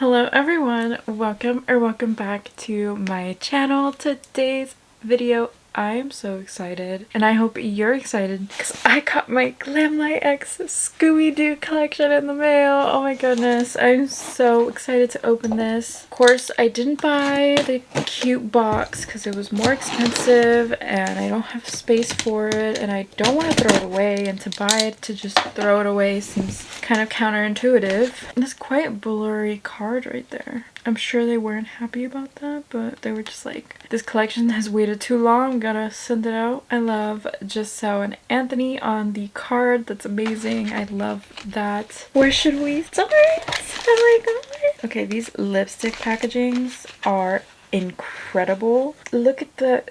Hello everyone, welcome back to my channel. Today's video, I am so excited and I hope you're excited because I got my Glamlite X Scooby-Doo collection in the mail. Oh my goodness, I'm so excited to open this. Of course, I didn't buy the cute box because it was more expensive and I don't have space for it and I don't want to throw it away, and to buy it to just throw it away seems kind of counterintuitive. And this quite blurry card right there. I'm sure they weren't happy about that, but they were just like, this collection has waited too long, gotta send it out. I love Giselle and Anthony on the card. That's amazing. I love that. Where should we start? Oh my god. Okay, these lipstick packagings are incredible. Look at the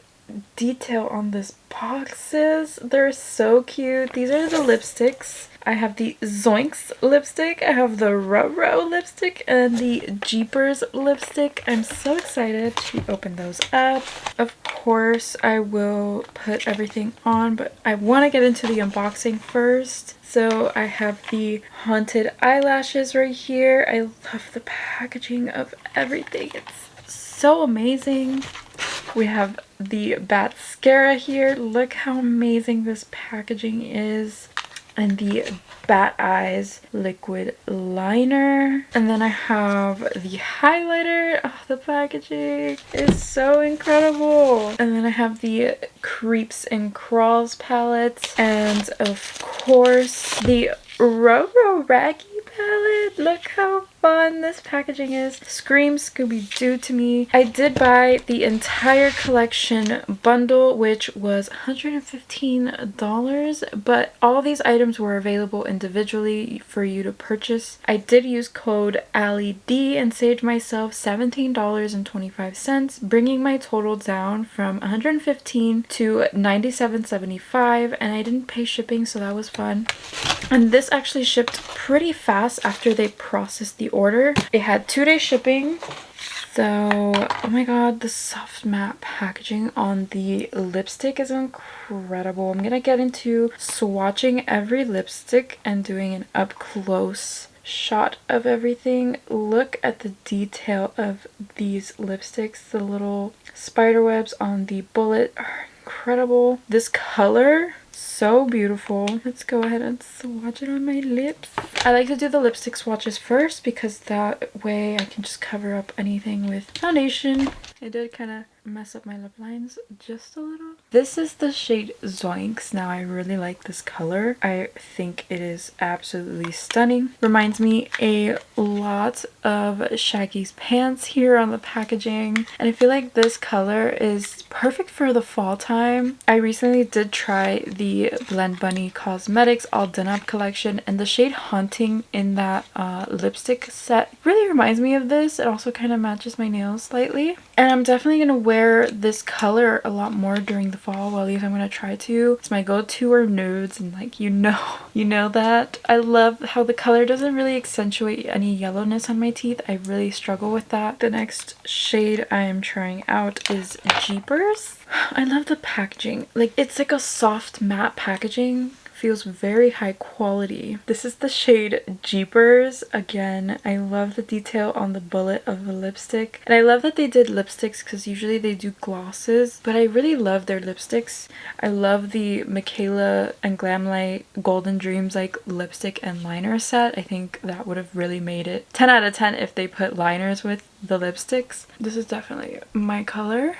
detail on this boxes. They're so cute. These are the lipsticks. I have the ZOINKS lipstick, I have the RUH-ROH lipstick, and the Jeepers lipstick. I'm so excited to open those up. Of course, I will put everything on, but I want to get into the unboxing first. So I have the haunted eyelashes right here. I love the packaging of everything. It's so amazing. We have the BATSCARA here. Look how amazing this packaging is. And the Bat Eyes liquid liner. And then I have the highlighter. Oh, the packaging is so incredible. And then I have the Creeps and Crawls palette. And of course, the ROH-ROH RAGGY palette. Look how fun this packaging is. Screams Scooby-Doo to me. I did buy the entire collection bundle, which was $115, but all these items were available individually for you to purchase. I did use code ALLID and saved myself $17.25, bringing my total down from $115 to $97.75, and I didn't pay shipping, so that was fun. And this actually shipped pretty fast after they processed the order. It had 2-day shipping. So, oh my god, the soft matte packaging on the lipstick is incredible. I'm gonna get into swatching every lipstick and doing an up close shot of everything. Look at the detail of these lipsticks. The little spider webs on the bullet are incredible. This color, so beautiful. Let's go ahead and swatch it on my lips. I like to do the lipstick swatches first because that way I can just cover up anything with foundation. I did kind of mess up my lip lines just a little. This is the shade ZOINKS. Now I really like this color. I think it is absolutely stunning. Reminds me a lot of Shaggy's pants here on the packaging. And I feel like this color is perfect for the fall time. I recently did try the Blend Bunny Cosmetics All Done Up collection, and the shade Haunting in that lipstick set really reminds me of this. It also kind of matches my nails slightly. And I'm definitely going to wear this color a lot more during the fall. Well, at least I'm going to try to. It's my go-to are nudes, and like, you know that. I love how the color doesn't really accentuate any yellowness on my teeth. I really struggle with that. The next shade I am trying out is Jeepers. I love the packaging. Like, it's like a soft matte packaging. Feels very high quality. This is the shade Jeepers. Again, I love the detail on the bullet of the lipstick. And I love that they did lipsticks because usually they do glosses, but I really love their lipsticks. I love the Michaela and Glamlite Golden Dreams like lipstick and liner set. I think that would have really made it 10 out of 10 if they put liners with the lipsticks. This is definitely my color.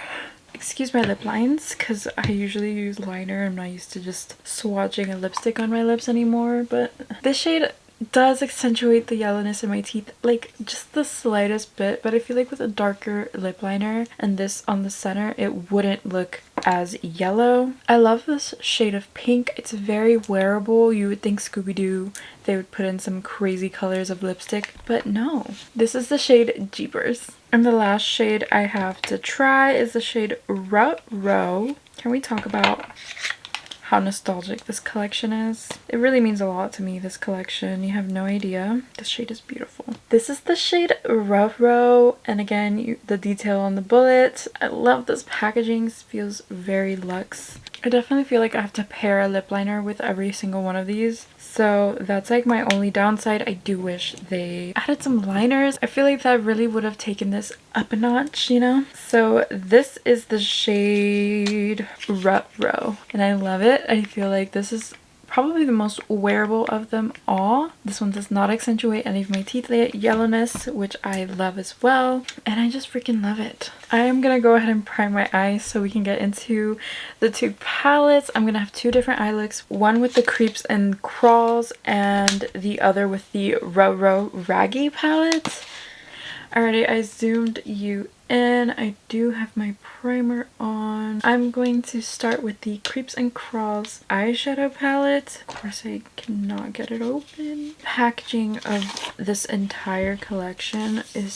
Excuse my lip lines because I usually use liner. I'm not used to just swatching a lipstick on my lips anymore, but this shade does accentuate the yellowness in my teeth, like just the slightest bit, but I feel like with a darker lip liner and this on the center, it wouldn't look as yellow. I love this shade of pink. It's very wearable. You would think Scooby-Doo, they would put in some crazy colors of lipstick, but no. This is the shade Jeepers. And the last shade I have to try is the shade RUH-ROH. Can we talk about how nostalgic this collection is? It really means a lot to me, this collection. You have no idea. This shade is beautiful. This is the shade RUH-ROH, and again, the detail on the bullet. I love this packaging. It feels very luxe. I definitely feel like I have to pair a lip liner with every single one of these. So that's like my only downside. I do wish they added some liners. I feel like that really would have taken this up a notch, you know? So this is the shade RUH-ROH and I love it. I feel like this is probably the most wearable of them all. This one does not accentuate any of my teeth yellowness, which I love as well. And I just freaking love it. I am gonna go ahead and prime my eyes so we can get into the two palettes. I'm gonna have two different eye looks. One with the Creeps and Crawls and the other with the ROH Raggy palette. Alrighty, I zoomed you in. I do have my primer on. I'm going to start with the Creeps and Crawls eyeshadow palette. Of course, I cannot get it open. Packaging of this entire collection is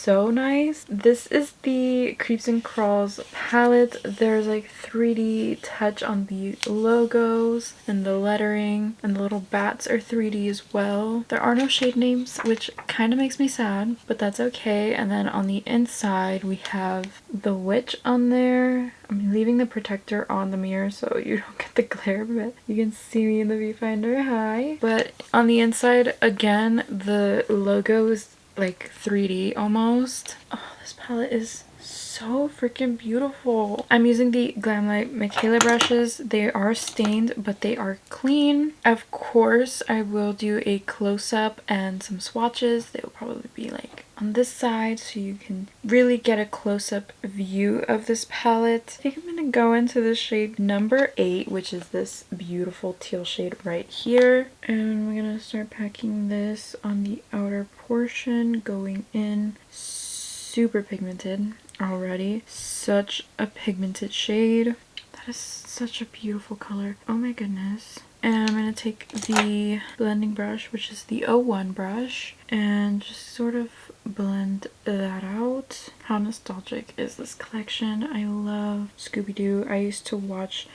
so nice. This is the Creeps and Crawls palette. There's like 3D touch on the logos and the lettering, and the little bats are 3D as well. There are no shade names, which kind of makes me sad, but that's okay. And then on the inside we have the witch on there. I'm leaving the protector on the mirror so you don't get the glare, but you can see me in the viewfinder. Hi. But on the inside, again, the logo is like 3D almost. Oh, this palette is so freaking beautiful. I'm using the Glamlite Michaela brushes. They are stained, but they are clean. Of course, I will do a close-up and some swatches. They will probably be like on this side so you can really get a close-up view of this palette. I think I'm gonna go into the shade number 8, which is this beautiful teal shade right here. And we're gonna start packing this on the outer portion, going in. Super pigmented already. Such a pigmented shade. That is such a beautiful color. Oh my goodness. And I'm going to take the blending brush, which is the 01 brush, and just sort of blend that out. How nostalgic is this collection? I love Scooby-Doo. I used to watch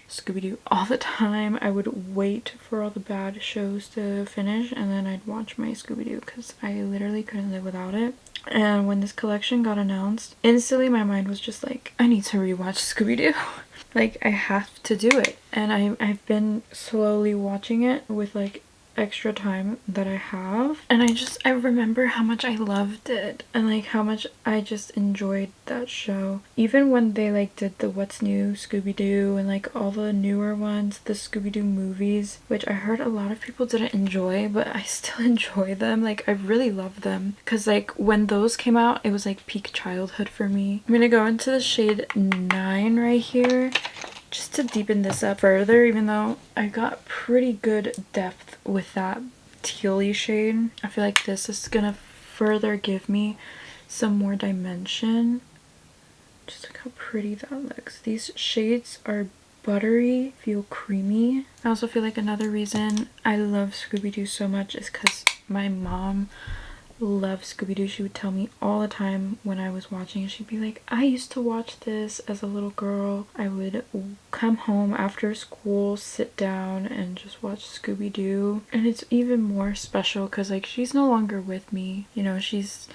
Scooby-Doo all the time. I would wait for all the bad shows to finish and then I'd watch my Scooby-Doo because I literally couldn't live without it. And when this collection got announced, instantly my mind was just like, I need to rewatch Scooby-Doo. Like, I have to do it. And I've been slowly watching it with like extra time that I have, and I remember how much I loved it and like how much I just enjoyed that show. Even when they like did the What's New Scooby-Doo and like all the newer ones, the Scooby-Doo movies, which I heard a lot of people didn't enjoy, but I still enjoy them. Like, I really love them because like when those came out, it was like peak childhood for me. I'm gonna go into the shade 9 right here just to deepen this up further, even though I got pretty good depth with that tealy shade. I feel like this is gonna further give me some more dimension. Just look how pretty that looks. These shades are buttery, feel creamy. I also feel like another reason I love Scooby-Doo so much is because my mom loves Scooby-Doo. She would tell me all the time when I was watching it. She'd be like, I used to watch this as a little girl. I would come home after school, sit down and just watch Scooby-Doo. And it's even more special because like she's no longer with me, you know, she's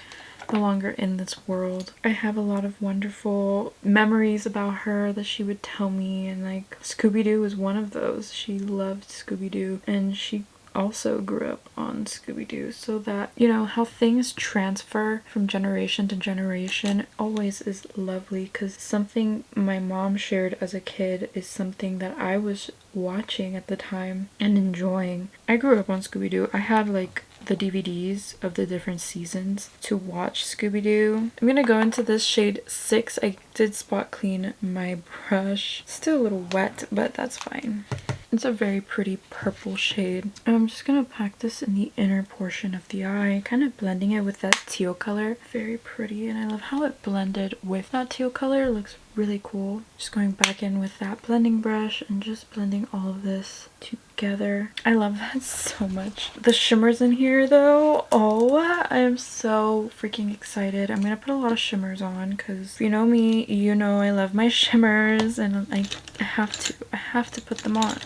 no longer in this world. I have a lot of wonderful memories about her that she would tell me, and like Scooby-Doo was one of those. She loved Scooby-Doo and she also grew up on Scooby-Doo, so that, you know, how things transfer from generation to generation always is lovely, because something my mom shared as a kid is something that I was watching at the time and enjoying. I grew up on Scooby-Doo. I had like the DVDs of the different seasons to watch Scooby-Doo. I'm gonna go into this shade 6. I did spot clean my brush. Still a little wet, but that's fine. It's a very pretty purple shade. I'm just gonna pack this in the inner portion of the eye, kind of blending it with that teal color. Very pretty, and I love how it blended with that teal color. It looks really cool. Just going back in with that blending brush and just blending all of this together. I love that so much. The shimmers in here though, oh, I am so freaking excited. I'm gonna put a lot of shimmers on because if you know me, you know I love my shimmers, and I have to put them on.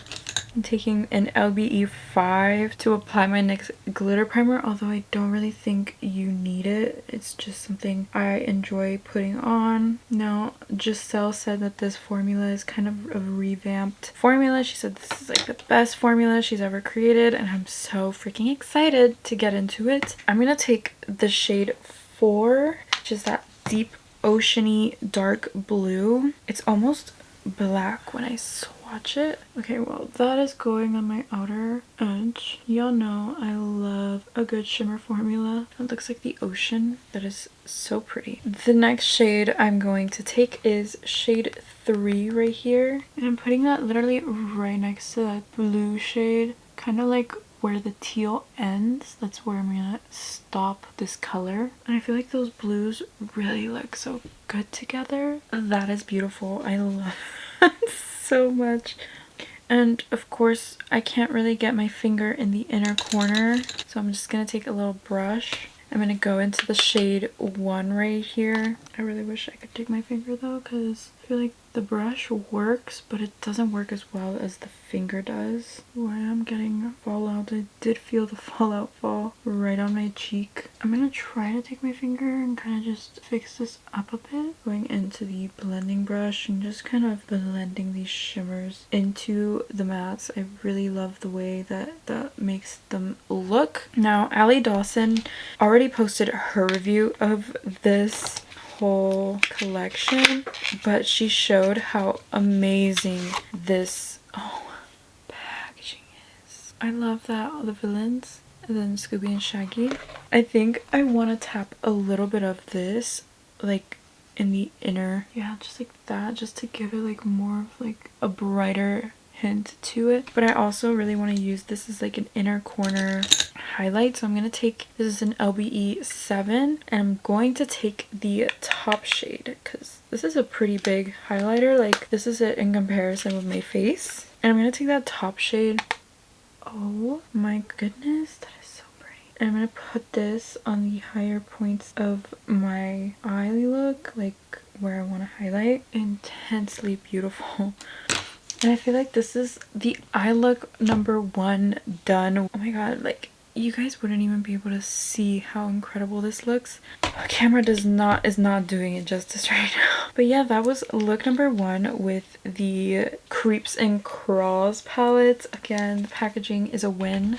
I'm taking an LBE5 to apply my NYX glitter primer, although I don't really think you need it. It's just something I enjoy putting on. Now, Giselle said that this formula is kind of a revamped formula. She said this is like the best formula she's ever created, and I'm so freaking excited to get into it. I'm gonna take the shade 4, which is that deep oceany dark blue. It's almost black when I swatch it. Okay, well, that is going on my outer edge. Y'all know I love a good shimmer formula. It looks like the ocean. That is so pretty. The next shade I'm going to take is shade 3 right here, and I'm putting that literally right next to that blue shade, kind of like where the teal ends. That's where I'm gonna stop this color, and I feel like those blues really look so good together. That is beautiful. I love it so much. And of course I can't really get my finger in the inner corner, so I'm just gonna take a little brush. I'm gonna go into the shade 1 right here. I really wish I could take my finger though, because I feel like the brush works, but it doesn't work as well as the finger does. Oh, I am getting fallout. I did feel the fallout fall right on my cheek. I'm gonna try to take my finger and kind of just fix this up a bit. Going into the blending brush and just kind of blending these shimmers into the mattes. I really love the way that that makes them look. Now, Allie Dawson already posted her review of this whole collection, but she showed how amazing this packaging is. I love that, all the villains, and then Scooby and Shaggy. I think I want to tap a little bit of this like in the inner, yeah, just like that, just to give it like more of like a brighter hint to it. But I also really want to use this as like an inner corner highlight, so I'm going to take, this is an LBE7, and I'm going to take the top shade because this is a pretty big highlighter. Like, this is it in comparison with my face, and I'm going to take that top shade. Oh my goodness, that is so pretty. And I'm going to put this on the higher points of my eye look, like where I want to highlight. Intensely beautiful. And I feel like this is the eye look number 1 done. Oh my god, like, you guys wouldn't even be able to see how incredible this looks. The camera is not doing it justice right now. But yeah, that was look number 1 with the Creeps and Crawls palette. Again, the packaging is a win.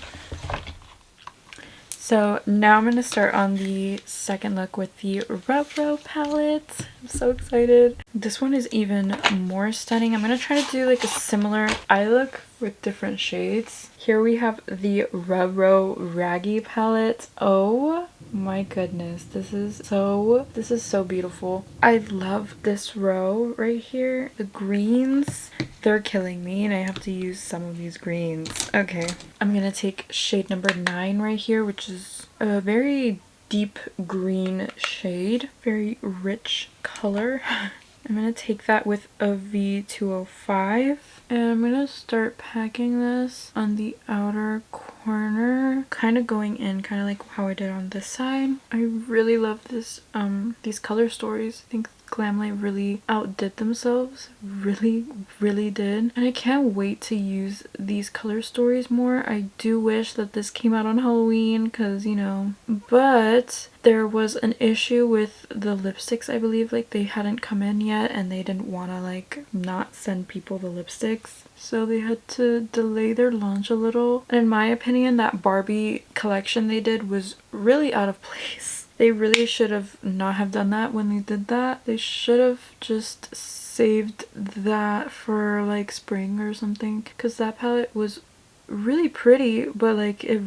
So now I'm going to start on the second look with the RUH-ROH palette. I'm so excited. This one is even more stunning. I'm going to try to do like a similar eye look with different shades. Here we have the RUH-ROH RAGGY palette. Oh my goodness, this is so beautiful. I love this row right here. The greens, they're killing me, and I have to use some of these greens. Okay, I'm gonna take shade number 9 right here, which is a very deep green shade, very rich color. I'm gonna take that with a V205, and I'm gonna start packing this on the outer corner, kind of going in, kind of like how I did on this side. I really love this, these color stories. I think Glamlite really outdid themselves, really did, and I can't wait to use these color stories more. I do wish that this came out on Halloween, because you know, but there was an issue with the lipsticks. I believe like they hadn't come in yet, and they didn't want to like not send people the lipsticks, so they had to delay their launch a little. And in my opinion, that Barbie collection they did was really out of place. They really should have not have done that when they did that. They should have just saved that for like spring or something, because that palette was really pretty, but like it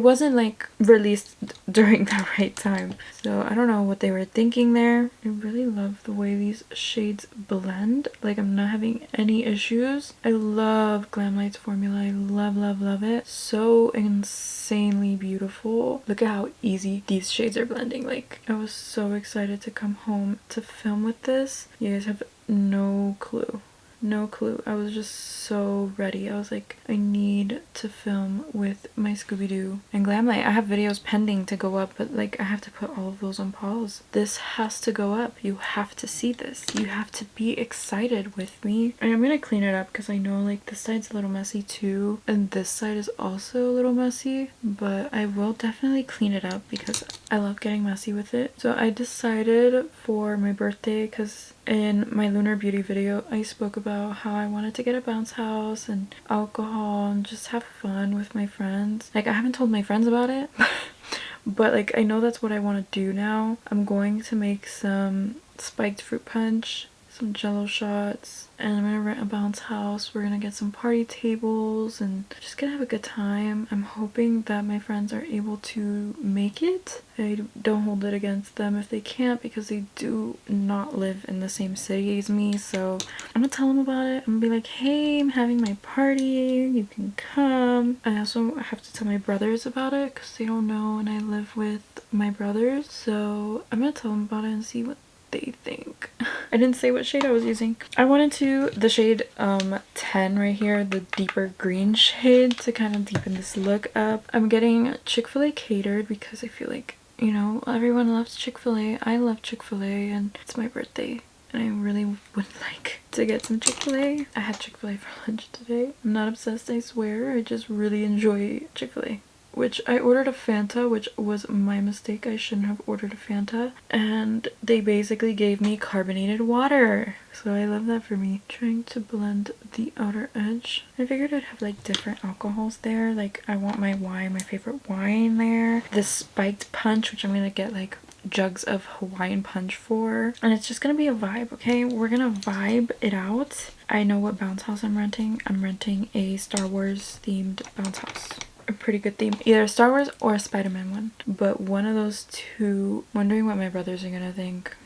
wasn't like released during the right time. So I don't know what they were thinking there. I really love the way these shades blend. Like, I'm not having any issues. I love Glamlite's formula. I love it. So insanely beautiful. Look at how easy these shades are blending. Like, I was so excited to come home to film with this. You guys have no clue. No clue. I was just so ready. I was like, I need to film with my Scooby-Doo and Glamlite. I have videos pending to go up, but like I have to put all of those on pause. This has to go up. You have to see this. You have to be excited with me. And I'm gonna clean it up because I know like this side's a little messy too, and this side is also a little messy, but I will definitely clean it up because I love getting messy with it. So I decided for my birthday, because in my Lunar Beauty video I spoke about how I wanted to get a bounce house and alcohol and just have fun with my friends. Like I haven't told my friends about it but like I know that's what I want to do now. I'm going to make some spiked fruit punch, some jello shots, and I'm gonna rent a bounce house. We're gonna get some party tables and just gonna have a good time. I'm hoping that my friends are able to make it. I don't hold it against them if they can't, because they do not live in the same city as me. So I'm gonna tell them about it. I'm gonna be like, hey, I'm having my party, you can come. I also have to tell my brothers about it because they don't know and I live with my brothers. So I'm gonna tell them about it and see what they think. I didn't say what shade I was using. I wanted the shade 10 right here, the deeper green shade, to kind of deepen this look up. I'm getting Chick-fil-A catered because I feel like, you know, everyone loves Chick-fil-A. I love Chick-fil-A and it's my birthday and I really would like to get some Chick-fil-A. I had Chick-fil-A for lunch today. I'm not obsessed, I swear. I just really enjoy Chick-fil-A. Which I ordered a Fanta, which was my mistake. I shouldn't have ordered a Fanta. And they basically gave me carbonated water. So I love that for me. Trying to blend the outer edge. I figured I'd have like different alcohols there. Like I want my wine, my favorite wine there. This spiked punch, which I'm gonna get like jugs of Hawaiian punch for. And it's just gonna be a vibe, okay? We're gonna vibe it out. I know what bounce house I'm renting. I'm renting a Star Wars themed bounce house. A pretty good theme, either Star Wars or a Spider-Man one, but one of those two. Wondering what my brothers are gonna think.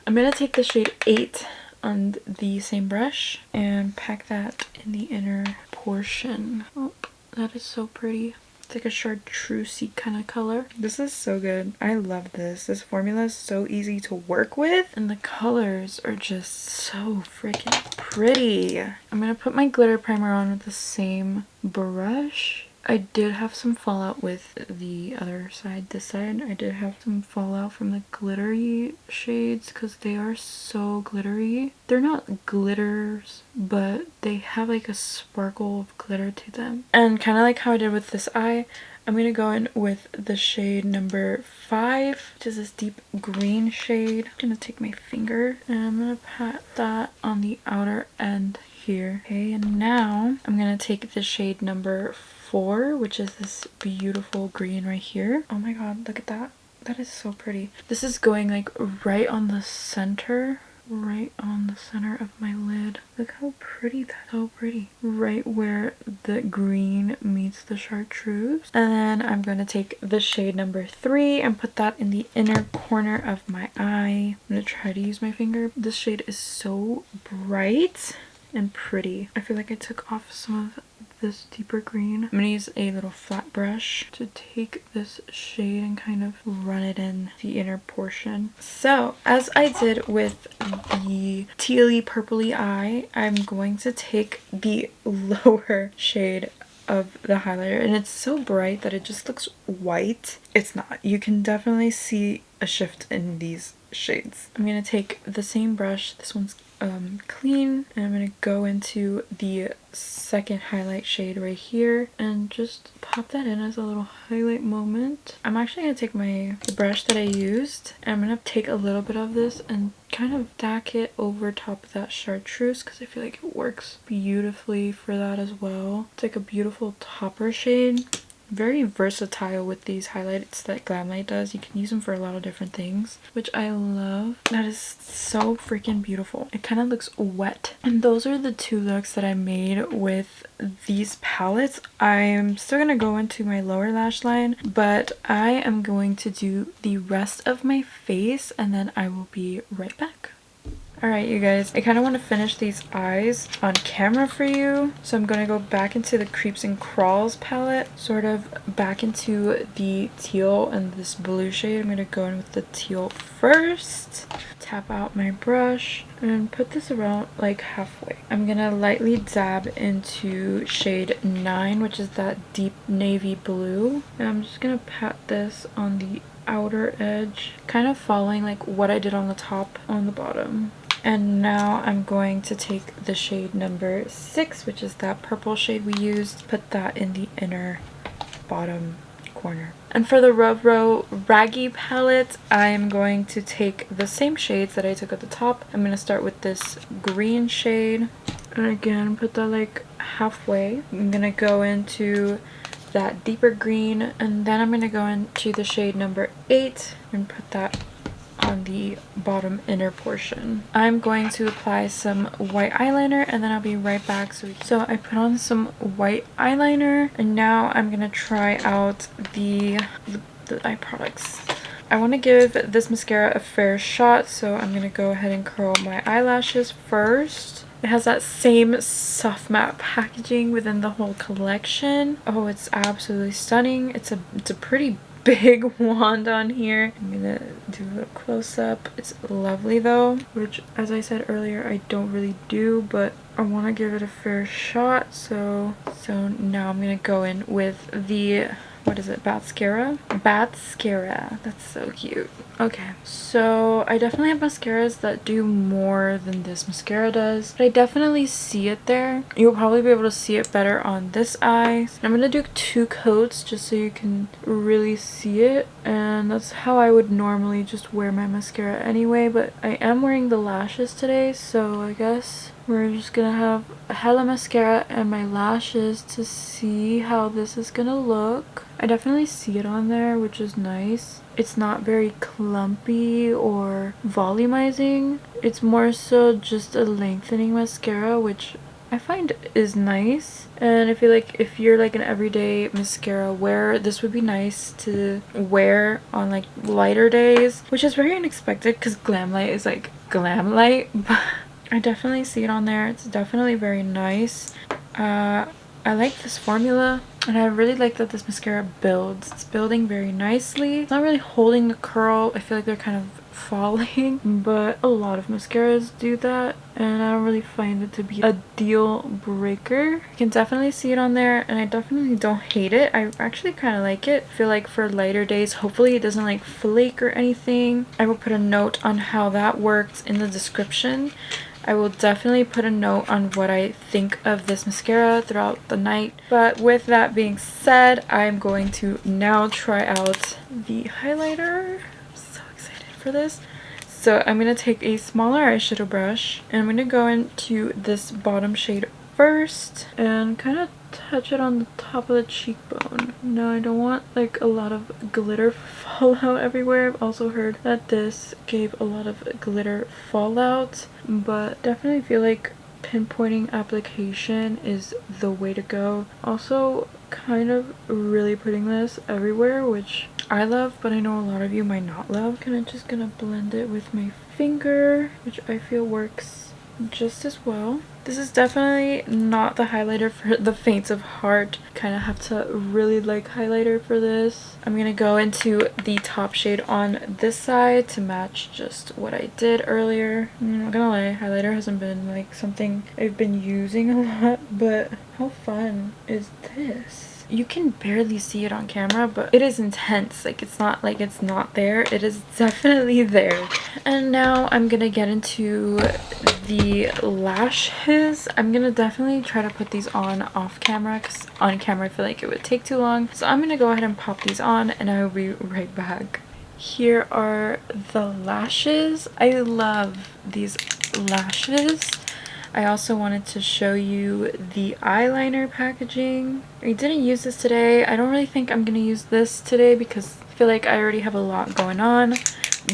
I'm gonna take the shade 8 on the same brush and pack that in the inner portion. Oh, that is so pretty. It's like a chartreusey kind of color. This is so good. I love this. This formula is so easy to work with and the colors are just so freaking pretty. I'm gonna put my glitter primer on with the same brush. I did have some fallout with the other side, this side. I did have some fallout from the glittery shades because they are so glittery. They're not glitters, but they have like a sparkle of glitter to them. And kind of like how I did with this eye, I'm going to go in with the shade number 5, which is this deep green shade. I'm going to take my finger and I'm going to pat that on the outer end here. Okay, and now I'm going to take the shade number 4, which is this beautiful green right here. Oh my god, look at that. That is so pretty. This is going like right on the center. Right on the center of my lid. Look how pretty that's so pretty. Right where the green meets the chartreuse. And then I'm going to take the shade number 3 and put that in the inner corner of my eye. I'm going to try to use my finger. This shade is so bright and pretty. I feel like I took off some of this deeper green. I'm gonna use a little flat brush to take this shade and kind of run it in the inner portion. So as I did with the tealy purpley eye, I'm going to take the lower shade of the highlighter, and it's so bright that it just looks white. It's not. You can definitely see a shift in these shades. I'm gonna take the same brush. This one's clean, and I'm gonna go into the second highlight shade right here and just pop that in as a little highlight moment. I'm actually gonna take the brush that I used, and I'm gonna take a little bit of this and kind of stack it over top of that chartreuse because I feel like it works beautifully for that as well. It's like a beautiful topper shade. Very versatile with these highlights that Glamlite does. You can use them for a lot of different things, which I love. That is so freaking beautiful. It kind of looks wet. And those are the 2 looks that I made with these palettes. I'm still gonna go into my lower lash line, but I am going to do the rest of my face and then I will be right back. Alright, you guys, I kind of want to finish these eyes on camera for you. So I'm going to go back into the Creeps and Crawls palette, sort of back into the teal and this blue shade. I'm going to go in with the teal first. Tap out my brush and put this around like halfway. I'm going to lightly dab into shade 9, which is that deep navy blue. And I'm just going to pat this on the outer edge, kind of following like what I did on the top on the bottom. And now I'm going to take the shade number 6, which is that purple shade we used, put that in the inner bottom corner. And for the RUH-ROH Raggy palette, I am going to take the same shades that I took at the top. I'm going to start with this green shade. And again, put that like halfway. I'm going to go into that deeper green, and then I'm going to go into the shade number 8 and put that on the bottom inner portion. I'm going to apply some white eyeliner and then I'll be right back. So I put on some white eyeliner and now I'm gonna try out the eye products. I want to give this mascara a fair shot, so I'm gonna go ahead and curl my eyelashes first. It has that same soft matte packaging within the whole collection. Oh, it's absolutely stunning. It's a pretty big wand on here. I'm gonna do a close-up. It's lovely though, which as I said earlier I don't really do, but I want to give it a fair shot. So now I'm gonna go in with the, what is it, BATSCARA? BATSCARA. That's so cute. Okay, so I definitely have mascaras that do more than this mascara does, but I definitely see it there. You'll probably be able to see it better on this eye. I'm gonna do 2 coats just so you can really see it, and that's how I would normally just wear my mascara anyway, but I am wearing the lashes today, so I guess we're just gonna have a hella mascara and my lashes to see how this is gonna look. I definitely see it on there, which is nice. It's not very clumpy or volumizing. It's more so just a lengthening mascara, which I find is nice. And I feel like if you're like an everyday mascara wearer, this would be nice to wear on like lighter days, which is very unexpected because Glamlite is like Glamlite, but I definitely see it on there. It's definitely very nice. I like this formula, and I really like that this mascara builds. It's building very nicely. It's not really holding the curl. I feel like they're kind of falling, but a lot of mascaras do that, and I don't really find it to be a deal breaker. I can definitely see it on there, and I definitely don't hate it. I actually kind of like it. I feel like for lighter days, hopefully it doesn't like flake or anything. I will put a note on how that works in the description. I will definitely put a note on what I think of this mascara throughout the night. But with that being said, I'm going to now try out the highlighter. I'm so excited for this. So I'm going to take a smaller eyeshadow brush and I'm going to go into this bottom shade first and kind of touch it on the top of the cheekbone. No, I don't want like a lot of glitter fallout everywhere. I've also heard that this gave a lot of glitter fallout, but definitely feel like pinpointing application is the way to go. Also kind of really putting this everywhere, which I love, but I know a lot of you might not love. Kind of just gonna blend it with my finger, which I feel works just as well. This is definitely not the highlighter for the faint of heart. Kind of have to really like highlighter for this. I'm gonna go into the top shade on this side to match just what I did earlier. I'm not gonna lie, highlighter hasn't been like something I've been using a lot, but how fun is this? You can barely see it on camera, but it is intense. Like, it's not like it's not there. It is definitely there. And now I'm gonna get into the lashes. I'm gonna definitely try to put these on off camera because on camera I feel like it would take too long. So I'm gonna go ahead and pop these on and I will be right back. Here are the lashes. I love these lashes. I also wanted to show you the eyeliner packaging. I didn't use this today. I don't really think I'm going to use this today because I feel like I already have a lot going on.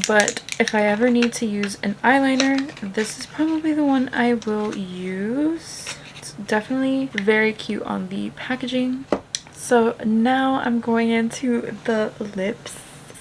But if I ever need to use an eyeliner, this is probably the one I will use. It's definitely very cute on the packaging. So now I'm going into the lips.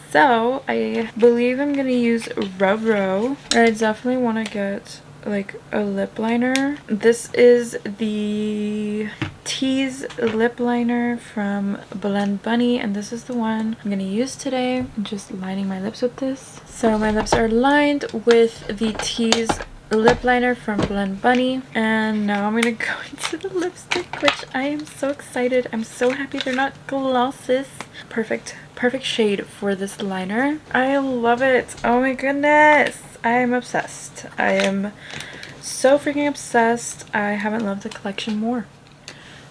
So I believe I'm gonna use RUH-ROH. I definitely want to get like a lip liner. This is the Tease lip liner from Blend Bunny, and this is the one I'm gonna use today. I'm just lining my lips with this. So my lips are lined with the Tease lip liner from Blend Bunny, and now I'm gonna go into the lipstick, which I am so excited. I'm so happy they're not glosses. Perfect shade for this liner. I love it. Oh my goodness, I am obsessed. I am so freaking obsessed. I haven't loved the collection more.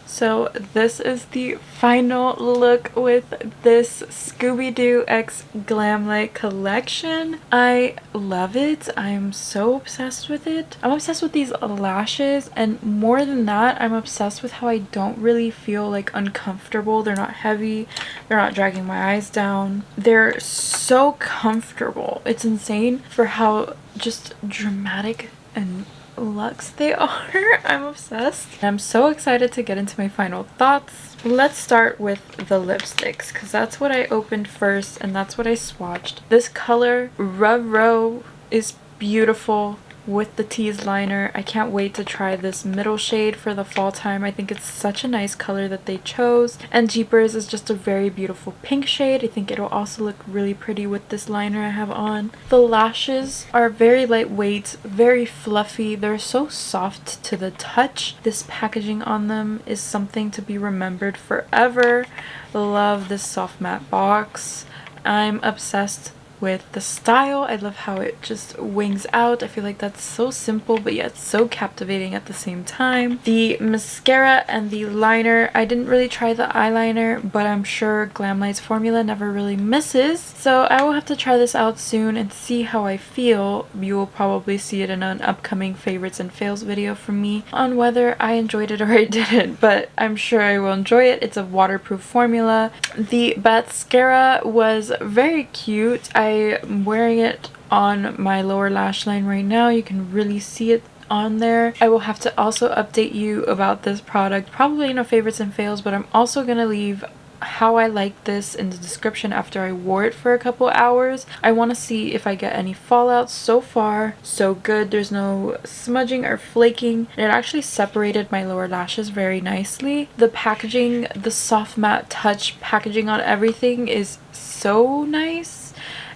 So this is the final look with this Scooby-Doo X Glamlite collection. I love it. I'm so obsessed with it. I'm obsessed with these lashes, and more than that, I'm obsessed with how I don't really feel like uncomfortable. They're not heavy. They're not dragging my eyes down. They're so comfortable. It's insane for how just dramatic and luxe they are. I'm obsessed. I'm so excited to get into my final thoughts. Let's start with the lipsticks, because that's what I opened first and that's what I swatched. This color, RUH-ROH, is beautiful with the Tease liner. I can't wait to try this middle shade for the fall time. I think it's such a nice color that they chose, and Jeepers is just a very beautiful pink shade. I think it'll also look really pretty with this liner I have on. The lashes are very lightweight, very fluffy. They're so soft to the touch. This packaging on them is something to be remembered forever. Love this soft matte box. I'm obsessed with the style. I love how it just wings out. I feel like that's so simple but yet so captivating at the same time. The mascara and the liner, I didn't really try the eyeliner, but I'm sure Glamlite's formula never really misses, so I will have to try this out soon and see how I feel. You will probably see it in an upcoming favorites and fails video from me on whether I enjoyed it or I didn't, but I'm sure I will enjoy it. It's a waterproof formula. The BATSCARA was very cute. I'm wearing it on my lower lash line right now. You can really see it on there. I will have to also update you about this product probably in a favorites and fails, but I'm also gonna leave how I like this in the description after I wore it for a couple hours. I want to see if I get any fallout. So far so good. There's no smudging or flaking. It actually separated my lower lashes very nicely. The packaging, the soft matte touch packaging on everything is so nice.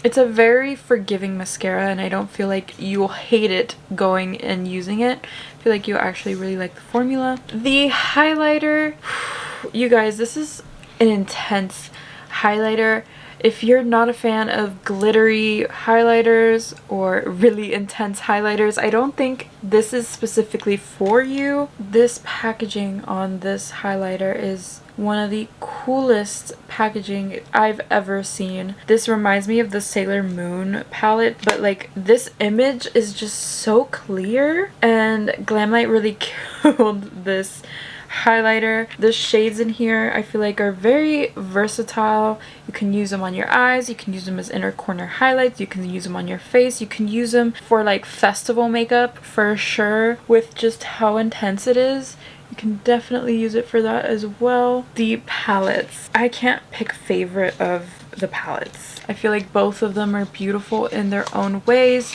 It's a very forgiving mascara, and I don't feel like you'll hate it going and using it. I feel like you'll actually really like the formula. The highlighter, you guys, this is an intense highlighter. If you're not a fan of glittery highlighters or really intense highlighters, I don't think this is specifically for you. This packaging on this highlighter is one of the coolest packaging I've ever seen. This reminds me of the Sailor Moon palette, but like this image is just so clear, and Glamlite really killed this highlighter. The shades in here I feel like are very versatile. You can use them on your eyes, you can use them as inner corner highlights, you can use them on your face, you can use them for like festival makeup for sure. With just how intense it is, you can definitely use it for that as well. The palettes, I can't pick favorite of the palettes. I feel like both of them are beautiful in their own ways,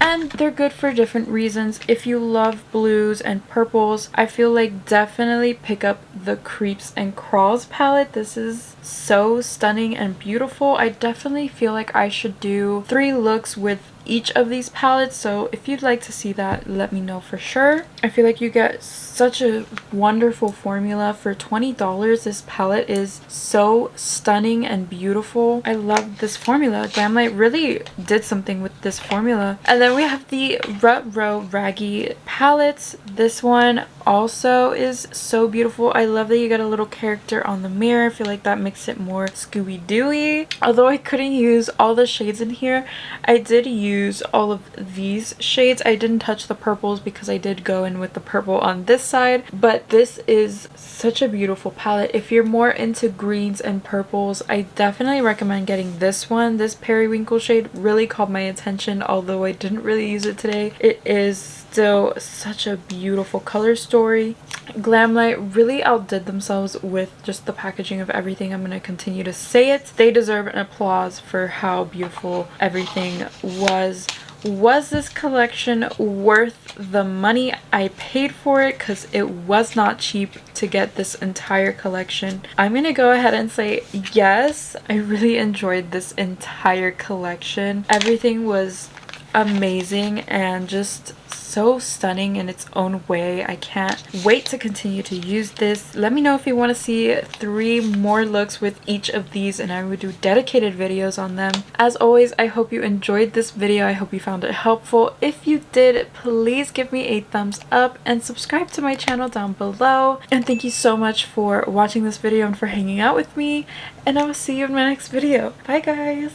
and they're good for different reasons. If you love blues and purples, I feel like definitely pick up the Creeps and Crawls palette. This is so stunning and beautiful. I definitely feel like I should do 3 looks with each of these palettes, so if you'd like to see that, let me know for sure. I feel like you get such a wonderful formula for $20. This palette is so stunning and beautiful. I love this formula. Glamlite really did something with this formula. And then we have the RUH-ROH Raggy palettes. This one also is so beautiful. I love that you get a little character on the mirror. I feel like that makes it more Scooby-Doo-y. Although I couldn't use all the shades in here, I did use all of these shades. I didn't touch the purples because I did go in with the purple on this side, but this is such a beautiful palette. If you're more into greens and purples, I definitely recommend getting this one. This periwinkle shade really caught my attention, although I didn't really use it today. It is still such a beautiful color story. Glamlite really outdid themselves with just the packaging of everything. I'm going to continue to say it. They deserve an applause for how beautiful everything was. Was this collection worth the money I paid for it? Because it was not cheap to get this entire collection. I'm going to go ahead and say yes. I really enjoyed this entire collection. Everything was amazing and just so stunning in its own way. I can't wait to continue to use this. Let me know if you want to see 3 more looks with each of these, and I would do dedicated videos on them. As always, I hope you enjoyed this video. I hope you found it helpful. If you did, please give me a thumbs up and subscribe to my channel down below. And thank you so much for watching this video and for hanging out with me, and I will see you in my next video. Bye guys!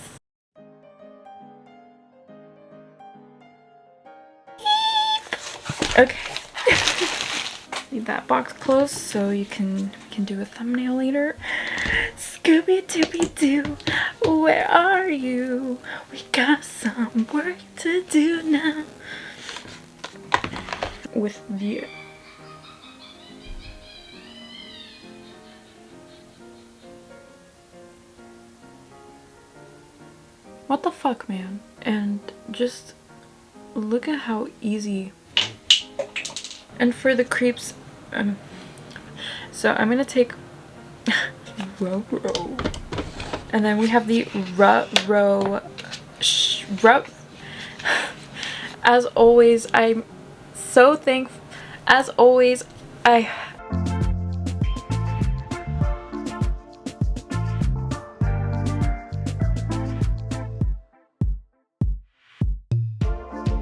Okay. Leave that box closed so you can do a thumbnail later. Scooby-Dooby-Doo, where are you? We got some work to do now. With the what the fuck, man? And just look at how easy. And for the creeps, so I'm gonna take ROH-ROH, and then we have the RUH-ROH. As always, I'm so thankful. As always, I